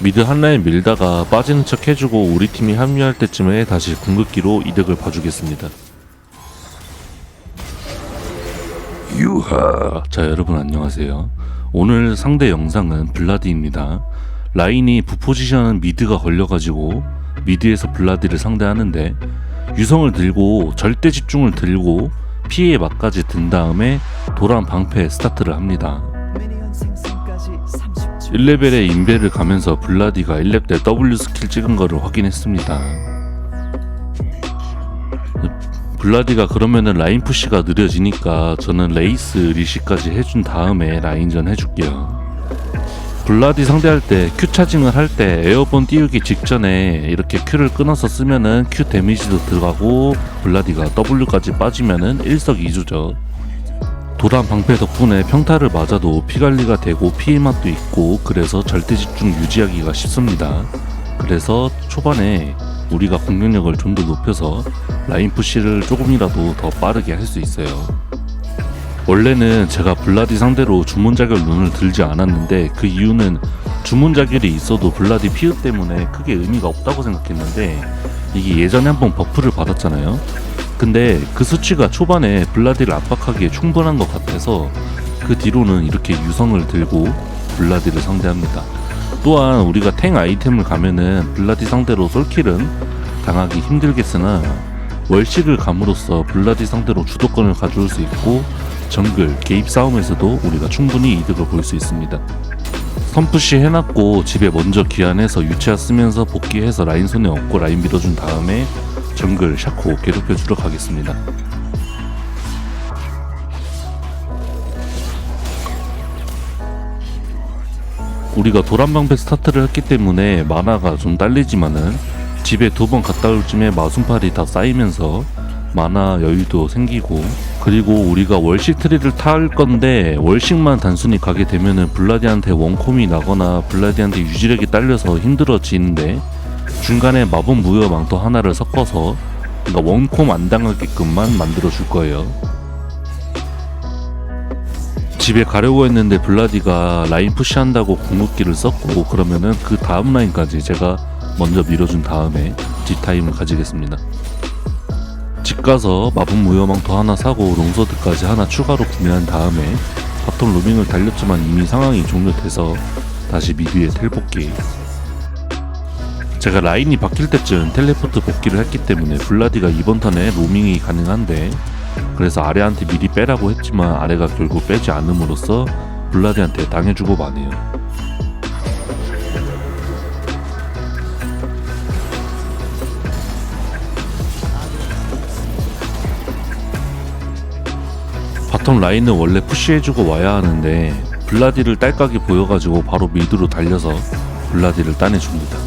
미드 한 라인 밀다가 빠지는 척 해주고 우리 팀이 합류할 때쯤에 다시 궁극기로 이득을 봐주겠습니다. 유하. 자, 여러분 안녕하세요. 오늘 상대 영상은 블라디입니다. 라인이 부포지션은 미드가 걸려가지고 미드에서 블라디를 상대하는데, 유성을 들고 절대 집중을 들고 피해 막까지 든 다음에 도란 방패 스타트를 합니다. 1레벨에 인베를 가면서 블라디가 1렙 때 W 스킬 찍은 거를 확인했습니다. 블라디가 그러면은 라인 푸시가 느려지니까 저는 레이스 리시까지 해준 다음에 라인전 해줄게요. 블라디 상대할 때 Q 차징을 할 때 에어본 띄우기 직전에 이렇게 Q를 끊어서 쓰면은 Q 데미지도 들어가고 블라디가 W까지 빠지면은 일석이조죠. 도란 방패 덕분에 평타를 맞아도 피관리가 되고 피해 맛도 있고, 그래서 절대 집중 유지하기가 쉽습니다. 그래서 초반에 우리가 공격력을 좀 더 높여서 라인 푸시를 조금이라도 더 빠르게 할 수 있어요. 원래는 제가 블라디 상대로 주문자결 룬을 들지 않았는데, 그 이유는 주문자결이 있어도 블라디 피읍 때문에 크게 의미가 없다고 생각했는데, 이게 예전에 한번 버프를 받았잖아요. 근데 그 수치가 초반에 블라디를 압박하기에 충분한 것 같아서 그 뒤로는 이렇게 유성을 들고 블라디를 상대합니다. 또한 우리가 탱 아이템을 가면은 블라디 상대로 솔킬은 당하기 힘들겠으나, 월식을 감으로써 블라디 상대로 주도권을 가져올 수 있고, 정글, 개입 싸움에서도 우리가 충분히 이득을 볼 수 있습니다. 선푸시 해놨고 집에 먼저 귀환해서 유채화 쓰면서 복귀해서 라인 손에 얻고 라인 밀어준 다음에 정글, 샤코 괴롭혀주러 가겠습니다. 우리가 도란방패 스타트를 했기 때문에 마나가 좀 딸리지만은 집에 2번 갔다 올 쯤에 마순팔이 다 쌓이면서 마나 여유도 생기고, 그리고 우리가 월식 트리를 탈 건데 월식만 단순히 가게 되면은 블라디한테 원콤이 나거나 블라디한테 유지력이 딸려서 힘들어지는데, 중간에 마법 무효 망토 하나를 섞어서 그러니까 원콤 안 당하게끔만 만들어 줄 거예요. 집에 가려고 했는데 블라디가 라인 푸시한다고 궁극기를 썼고, 그러면은 그 다음 라인까지 제가 먼저 밀어준 다음에 뒷타임을 가지겠습니다. 집 가서 마법 무효망토 하나 사고 롱서드까지 하나 추가로 구매한 다음에 바텀 로밍을 달렸지만 이미 상황이 종료돼서 다시 미드에 텔복귀. 제가 라인이 바뀔 때쯤 텔레포트 복귀를 했기 때문에 블라디가 이번 턴에 로밍이 가능한데, 그래서 아래한테 미리 빼라고 했지만 아래가 결국 빼지 않음으로써 블라디한테 당해주고 마네요. 바텀 라인은 원래 푸시해주고 와야 하는데 블라디를 딸깍이 보여가지고 바로 미드로 달려서 블라디를 따내줍니다.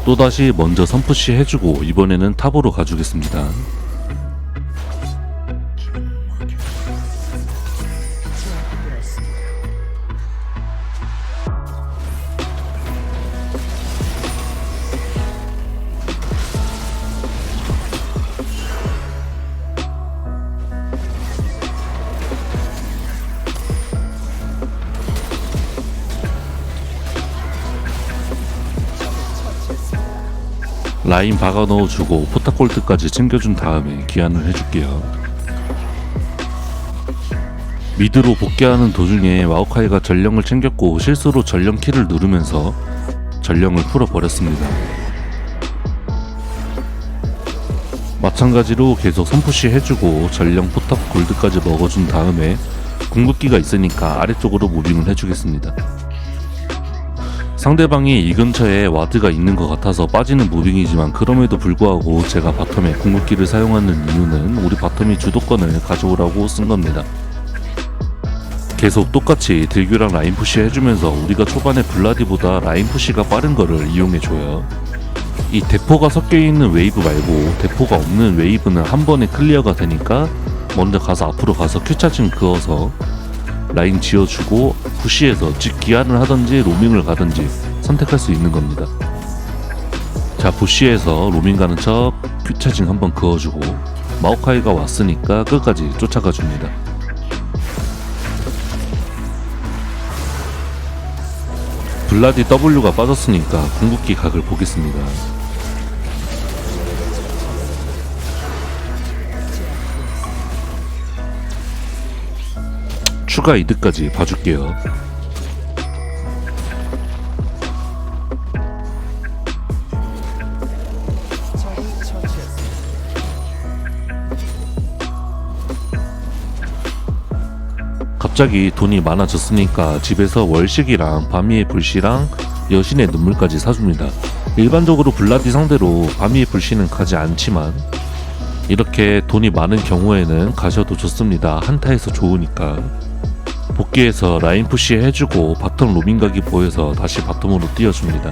또다시 먼저 선푸시 해주고 이번에는 탑으로 가주겠습니다. 라인 박아 넣어주고 포타골드까지 챙겨준 다음에 귀환을 해줄게요. 미드로 복귀하는 도중에 마오카이가 전령을 챙겼고 실수로 전령 키를 누르면서 전령을 풀어버렸습니다. 마찬가지로 계속 선푸시 해주고 전령 포탑 골드까지 먹어준 다음에 궁극기가 있으니까 아래쪽으로 무빙을 해주겠습니다. 상대방이 이 근처에 와드가 있는 것 같아서 빠지는 무빙이지만, 그럼에도 불구하고 제가 바텀에 궁극기를 사용하는 이유는 우리 바텀이 주도권을 가져오라고 쓴 겁니다. 계속 똑같이 딜교랑 라인 푸시 해주면서 우리가 초반에 블라디보다 라인 푸시가 빠른 거를 이용해줘요. 이 대포가 섞여있는 웨이브 말고 대포가 없는 웨이브는 한 번에 클리어가 되니까 먼저 가서 앞으로 가서 Q차징 그어서 라인 지어주고 푸시해서 즉 기한을 하던지 로밍을 가던지 선택할 수 있는 겁니다. 자, 부시에서 로밍 가는 척 Q차징 한번 그어주고 마오카이가 왔으니까 끝까지 쫓아가 줍니다. 블라디 W가 빠졌으니까 궁극기 각을 보겠습니다. 추가 이득까지 봐줄게요. 갑자기 돈이 많아졌으니까 집에서 월식이랑 바미의 불씨랑 여신의 눈물까지 사줍니다. 일반적으로 블라디 상대로 바미의 불씨는 가지 않지만 이렇게 돈이 많은 경우에는 가셔도 좋습니다. 한타에서 좋으니까. 복귀해서 라인 푸시 해주고 바텀 로밍 각이 보여서 다시 바텀으로 띄워줍니다.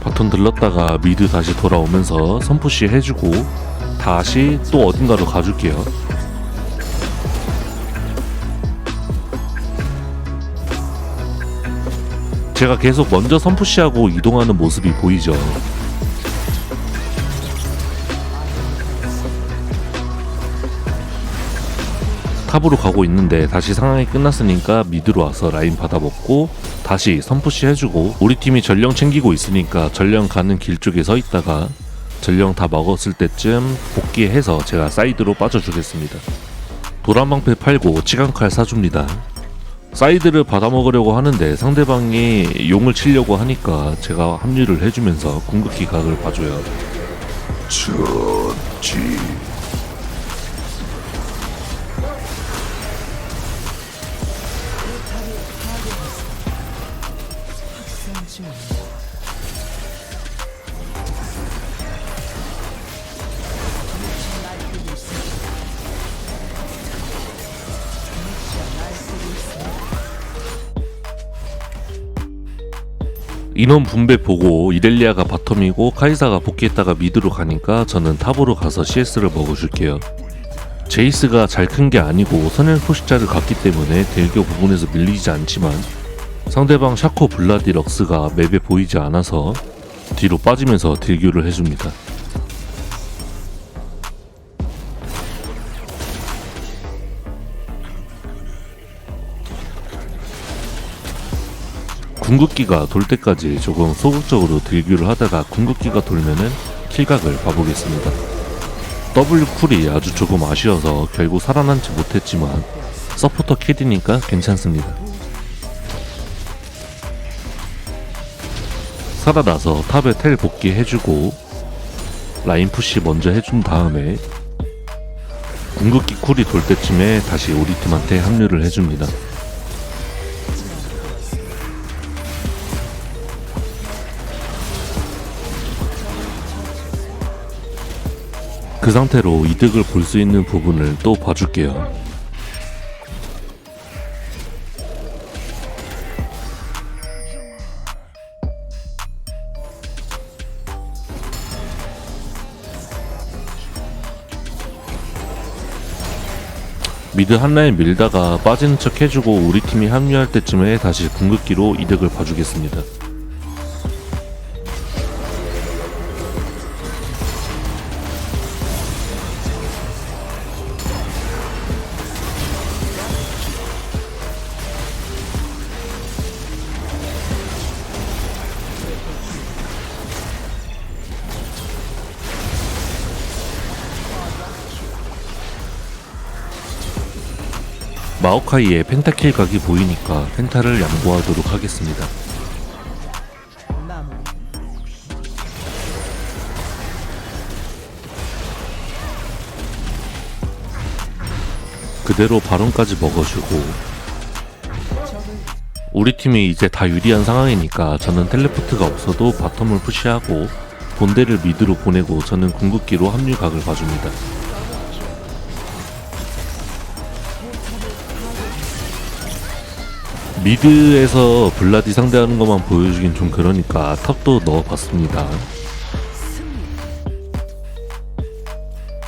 바텀 들렀다가 미드 다시 돌아오면서 선푸시 해주고 다시 또 어딘가로 가줄게요. 제가 계속 먼저 선푸시하고 이동하는 모습이 보이죠. 탑으로 가고 있는데 다시 상황이 끝났으니까 미드로 와서 라인 받아먹고 다시 선푸시 해주고 우리 팀이 전령 챙기고 있으니까 전령 가는 길 쪽에 서 있다가 전령 다 먹었을 때쯤 복귀해서 제가 사이드로 빠져주겠습니다. 도란방패 팔고 치간칼 사줍니다. 사이드를 받아먹으려고 하는데 상대방이 용을 치려고 하니까 제가 합류를 해주면서 궁극기 각을 봐줘요. 처치. 인원 분배 보고 이렐리아가 바텀이고 카이사가 복귀했다가 미드로 가니까 저는 탑으로 가서 CS를 먹어줄게요. 제이스가 잘 큰 게 아니고 선열 포식자를 갖기 때문에 딜교 부분에서 밀리지 않지만 상대방 샤코 블라디 럭스가 맵에 보이지 않아서 뒤로 빠지면서 딜교를 해줍니다. 궁극기가 돌 때까지 조금 소극적으로 딜교를 하다가 궁극기가 돌면은 킬각을 봐보겠습니다. W 쿨이 아주 조금 아쉬워서 결국 살아남지 못했지만 서포터 킬이니까 괜찮습니다. 살아나서 탑에 텔 복귀 해주고 라인 푸시 먼저 해준 다음에 궁극기 쿨이 돌 때쯤에 다시 우리 팀한테 합류를 해줍니다. 그 상태로 이득을 볼 수 있는 부분을 또 봐줄게요. 미드 한라인 밀다가 빠지는 척 해주고 우리 팀이 합류할 때쯤에 다시 궁극기로 이득을 봐주겠습니다. 마오카이의 펜타킬 각이 보이니까 펜타를 양보하도록 하겠습니다. 그대로 바론까지 먹어주고 우리 팀이 이제 다 유리한 상황이니까 저는 텔레포트가 없어도 바텀을 푸시하고 본대를 미드로 보내고 저는 궁극기로 합류각을 봐줍니다. 미드에서 블라디 상대하는 것만 보여주긴 좀 그러니까 탑도 넣어봤습니다.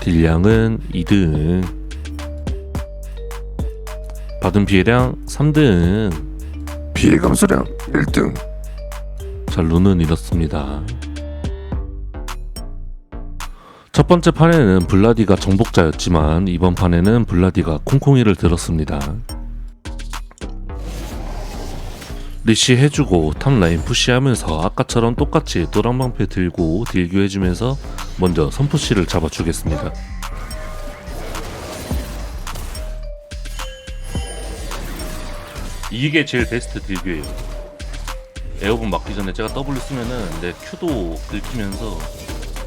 딜량은 2등, 받은 피해량 3등, 피해 감소량 1등. 자, 룬은 이렇습니다. 첫 번째 판에는 블라디가 정복자였지만 이번 판에는 블라디가 콩콩이를 들었습니다. 리시 해주고 탑 라인 푸시하면서 아까처럼 똑같이 노란방패 들고 딜교 해주면서 먼저 선푸시를 잡아주겠습니다. 이게 제일 베스트 딜교예요. 에어본 맞기 전에 제가 W 쓰면은 내 Q도 긁히면서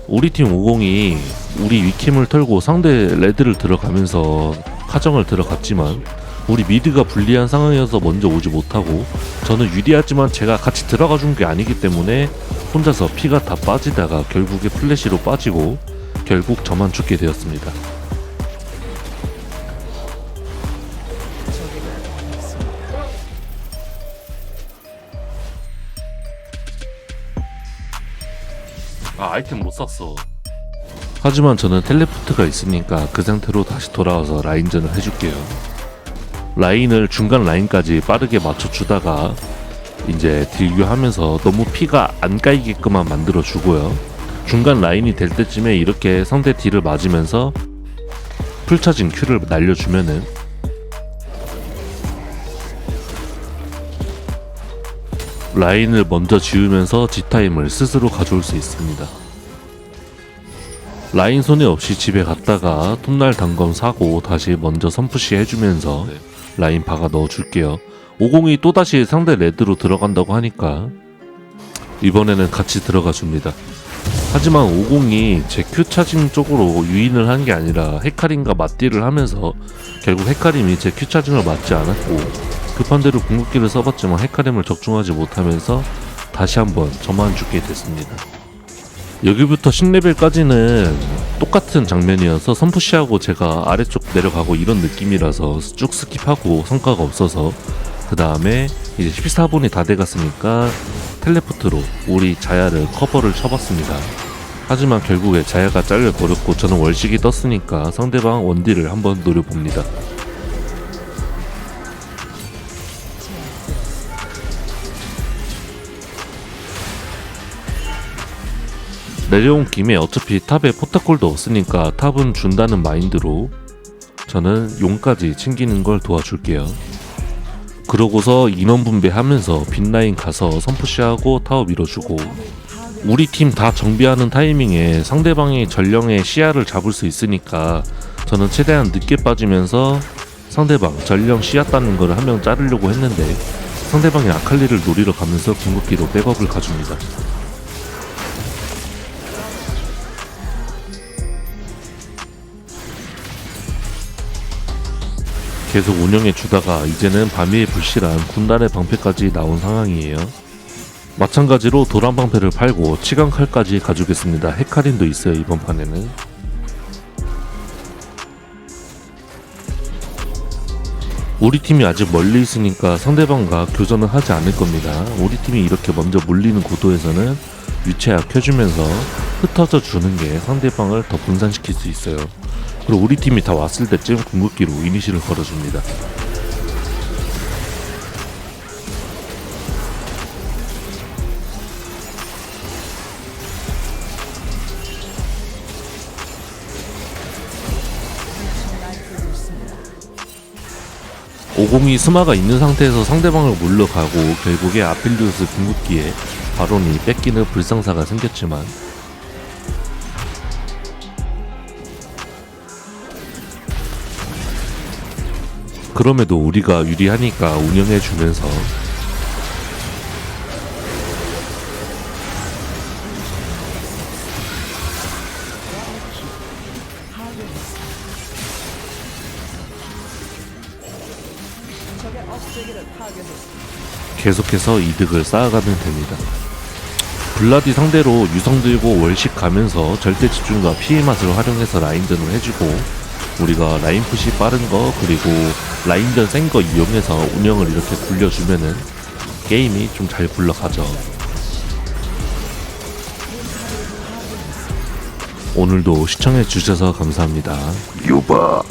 우리 팀 50이 우리 위캠을 털고 상대 레드를 들어가면서 카정을 들어갔지만 우리 미드가 불리한 상황이어서 먼저 오지 못하고 저는 유리하지만 제가 같이 들어가 준 게 아니기 때문에 혼자서 피가 다 빠지다가 결국에 플래시로 빠지고 결국 저만 죽게 되었습니다. 아이템 못 샀어. 하지만 저는 텔레포트가 있으니까 그 상태로 다시 돌아와서 라인전을 해줄게요. 라인을 중간 라인까지 빠르게 맞춰주다가 이제 딜교하면서 너무 피가 안 까이게끔만 만들어주고요. 중간 라인이 될 때쯤에 이렇게 상대 딜을 맞으면서 풀차진 Q를 날려주면은 라인을 먼저 지우면서 G타임을 스스로 가져올 수 있습니다. 라인 손해 없이 집에 갔다가 톱날 단검 사고 다시 먼저 선푸시 해주면서 라인 박아 넣어줄게요. 50이 또다시 상대 레드로 들어간다고 하니까 이번에는 같이 들어가 줍니다. 하지만 50이 제 Q 차징 쪽으로 유인을 한 게 아니라 헤카림과 맞딜을 하면서 결국 헤카림이 제 Q 차징을 맞지 않았고 급한 대로 궁극기를 써봤지만 헤카림을 적중하지 못하면서 다시 한번 저만 죽게 됐습니다. 여기부터 10레벨까지는 똑같은 장면이어서 선푸시하고 제가 아래쪽 내려가고 이런 느낌이라서 쭉 스킵하고 성과가 없어서 그 다음에 이제 14분이 다 돼갔으니까 텔레포트로 우리 자야를 커버를 쳐봤습니다. 하지만 결국에 자야가 잘려버렸고 저는 월식이 떴으니까 상대방 원딜을 한번 노려봅니다. 내려온 김에 어차피 탑에 포탑골도 없으니까 탑은 준다는 마인드로 저는 용까지 챙기는 걸 도와줄게요. 그러고서 인원 분배하면서 빈라인 가서 선푸시하고 타워 밀어주고 우리 팀 다 정비하는 타이밍에 상대방이 전령의 시야를 잡을 수 있으니까 저는 최대한 늦게 빠지면서 상대방 전령 시야 따는 걸 한 명 자르려고 했는데 상대방이 아칼리를 노리러 가면서 궁극기로 백업을 가줍니다. 계속 운영해 주다가 이제는 밤위에 불실한 군단의 방패까지 나온 상황이에요. 마찬가지로 도란 방패를 팔고 치강칼까지 가주겠습니다. 헤카림도 있어요 이번 판에는. 우리 팀이 아직 멀리 있으니까 상대방과 교전을 하지 않을 겁니다. 우리 팀이 이렇게 먼저 물리는 고도에서는 위치약 켜주면서 흩어져 주는 게 상대방을 더 분산시킬 수 있어요. 그리고 우리 팀이 다 왔을 때쯤 궁극기로 이니시를 걸어줍니다. 오공이 스마가 있는 상태에서 상대방을 물러가고 결국에 아필리우스 궁극기에 바론이 뺏기는 불상사가 생겼지만 그럼에도 우리가 유리하니까 운영해주면서 계속해서 이득을 쌓아가면 됩니다. 블라디 상대로 유성 들고 월식 가면서 절대 집중과 피해 맛을 활용해서 라인전을 해주고 우리가 라인 푸시 빠른 거 그리고 라인전 센 거 이용해서 운영을 이렇게 굴려주면은 게임이 좀 잘 굴러가죠. 오늘도 시청해 주셔서 감사합니다. 유바